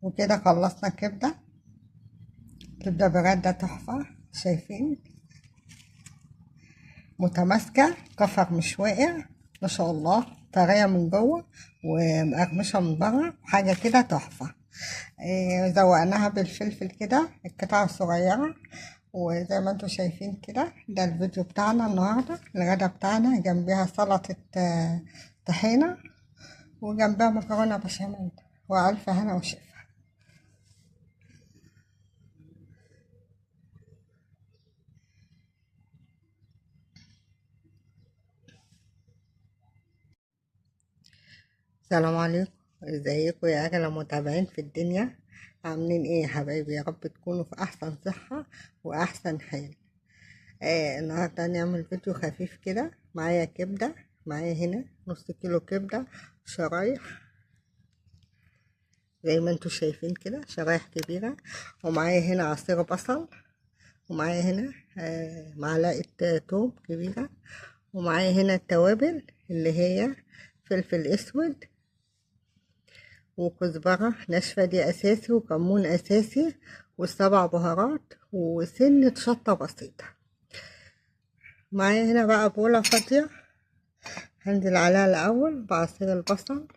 وكده خلصنا الكبدة. كبدة بجد تحفة، شايفين متماسكة، كفر مش واقع، ما شاء الله، طرية من جوه ومقرمشة من بره، حاجة كده تحفة. زوقناها بالفلفل كده القطع الصغيرة. وزي ما انتوا شايفين كده، ده الفيديو بتاعنا النهاردة. الغدا بتاعنا جنبها سلطة طحينة، وجنبها مكرونة بشاميل، وألف هنا وشفا. السلام عليكم، ازيكم يا اغلى متابعين في الدنيا؟ عاملين ايه يا حبايبي؟ يا رب تكونوا في احسن صحة واحسن حال. النهارده هنعمل فيديو خفيف كده. معايا كبدة، معايا هنا نص كيلو كبدة شرايح، زي ما انتوا شايفين كده، شرايح كبيرة. ومعايا هنا عصير بصل، ومعايا هنا معلقة توم كبيرة. ومعايا هنا التوابل اللي هي فلفل اسود وكزبرة ناشفة دي أساسي، وكمون أساسي، والسبع بهارات، وسنة شطة بسيطة. معايا هنا بقى بولة فاضية، هنزل عليها الأول بعصير البصل،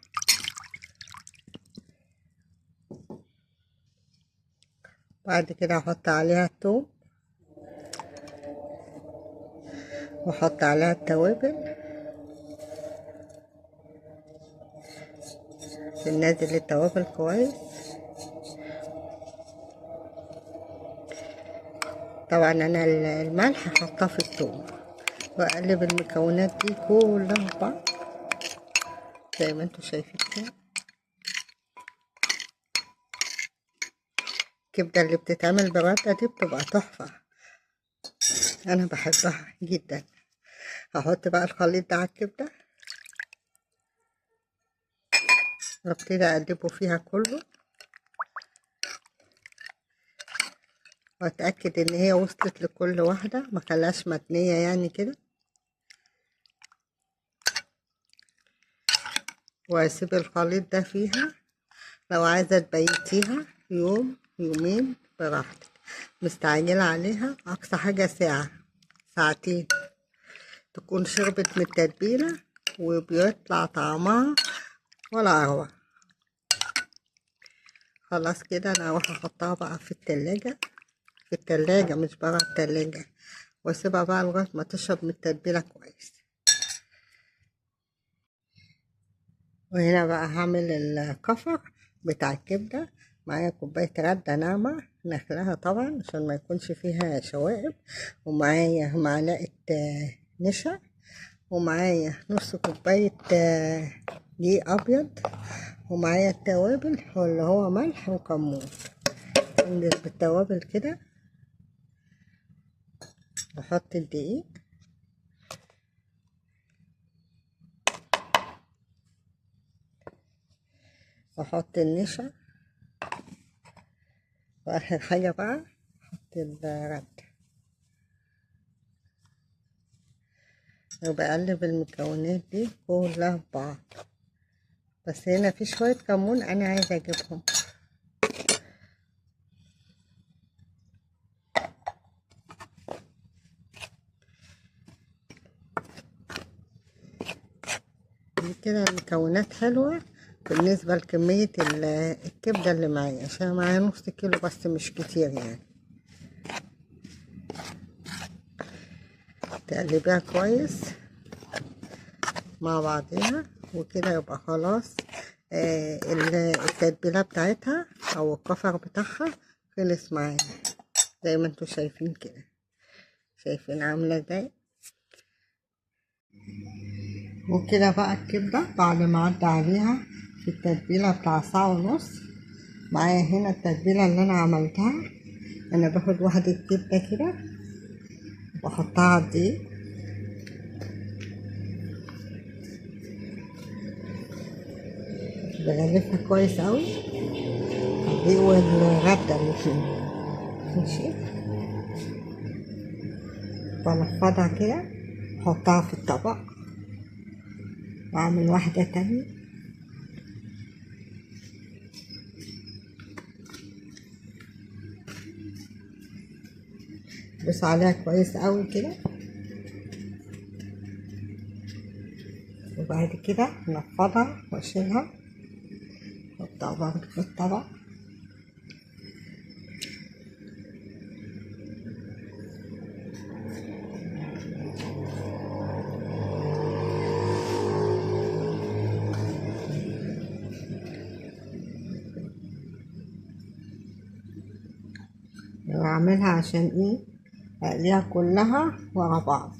بعد كده هحط عليها الثوم، واحط عليها التوابل، ننزل التوابل كويس. طبعا انا الملح هحطها في الثوم، واقلب المكونات دي كلها في بعض زي ما انتوا شايفين كده. الكبده اللي بتتعمل برده دي بتبقى تحفه، انا بحبها جدا. هحط بقى الخليط ده على الكبده، وابتدي اقلبه فيها كله، واتاكد ان هي وصلت لكل واحده، ما خلاش متنيه يعني كده. واسيب الخليط ده فيها، لو عايزه تبيتيها يوم يومين براحتك. مستعجله عليها اقصى حاجه ساعه ساعتين، تكون شربت من التتبيله وبيطلع طعمها ولا اروع. خلاص كده انا هروح احطها بقى في التلاجة، في التلاجة مش برا التلاجة، واسيبها بقى لغايه ما تشرب من التتبيله كويس. وهنا بقى هعمل الكفر بتاع الكبده. معايا كوبايه رده ناعمه نخلها طبعا عشان ما يكونش فيها شوائب، ومعايا معلقه نشا، ومعايا نص كوبايه دقيق ابيض، ومعايا التوابل اللي هو ملح وكمون. انزل بالتوابل كده، واحط الدقيق، واحط النشا، واخر حاجه بقى احط الرد. وبقلب المكونات دي كلها في بعض. بس هنا في شويه كمون انا عايزه اجيبهم. دي كده المكونات حلوه بالنسبه لكميه الكبده اللي معايا، عشان معايا نص كيلو بس مش كتير يعني. تقلبيها كويس مع بعضها، وكده يبقى خلاص التتبيله بتاعتها او الكفر بتاعها خلص معايا، زي ما انتوا شايفين كده. شايفين عامله ازاي؟ وكده بقى الكبده بعد ما عدى عليها في التتبيله بتاع ساعه ونص. معايا هنا التتبيله اللي انا عملتها. انا باخد واحده كبده كده واحطها على الدقيق، بغلفها كويس قوي، الدقيق والغده اللي فيه. ماشي، بنفضها كده، احطها في الطبق، واعمل واحده تانية. دوس عليها كويس قوي كده، وبعد كده نفضها واشيلها، احطها برضه في الطبق. واعملها عشان ايه؟ اقليها كلها ورا بعض.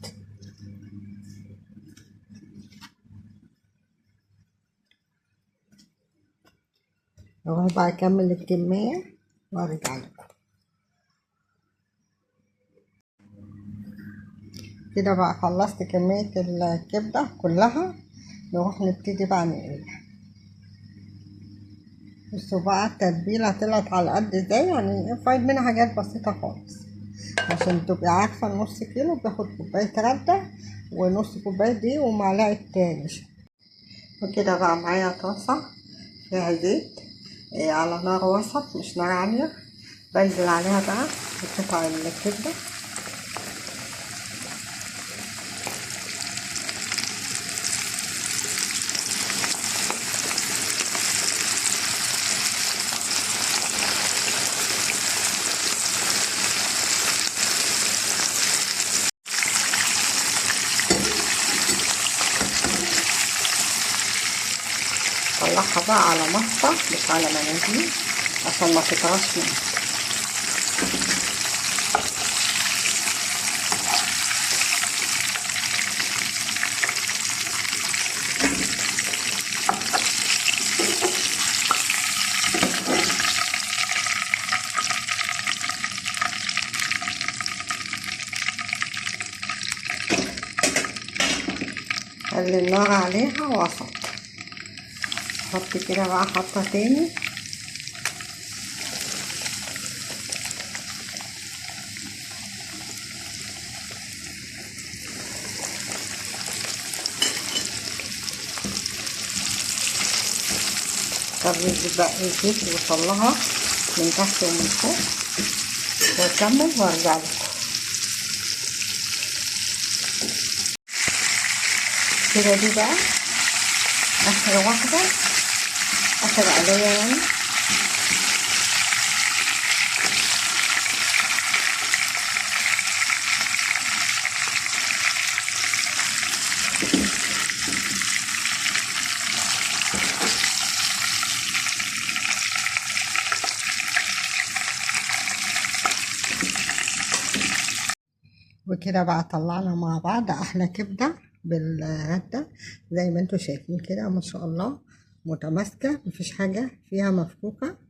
اروح بقى اكمل الكمية وارجع لكم. كده بقى خلصت كمية الكبدة كلها، نروح نبتدي بقى نقليها. بصوا بقى التتبيلة طلعت على قد ازاي، يعني فايد منها حاجات بسيطة خالص. عشان تبقي عارفة نص كيلو بياخد كوباية ردة ونص كوباية دي ومعلقة نشا. وكده بقى معايا طاسة فيها زيت على نار وسط مش نار عالية، بنزل عليها بقى بقطع الكبدة. طلعها بقى على مصفى مش على مناديل عشان ما تطرش مني. خلي النار عليها وسط. حط كده بقى حطة تاني. خلي بقى الزيت يوصلها من تحت ومن فوق، واكمل وارجع لكم. كده دي بقى اخر واحدة، اخر قلية يعني. وكده بقى طلعنا مع بعض احلى كبدة بالردة زي ما انتوا شايفين كده، ما شاء الله متماسكة، مفيش حاجة فيها مفكوكة.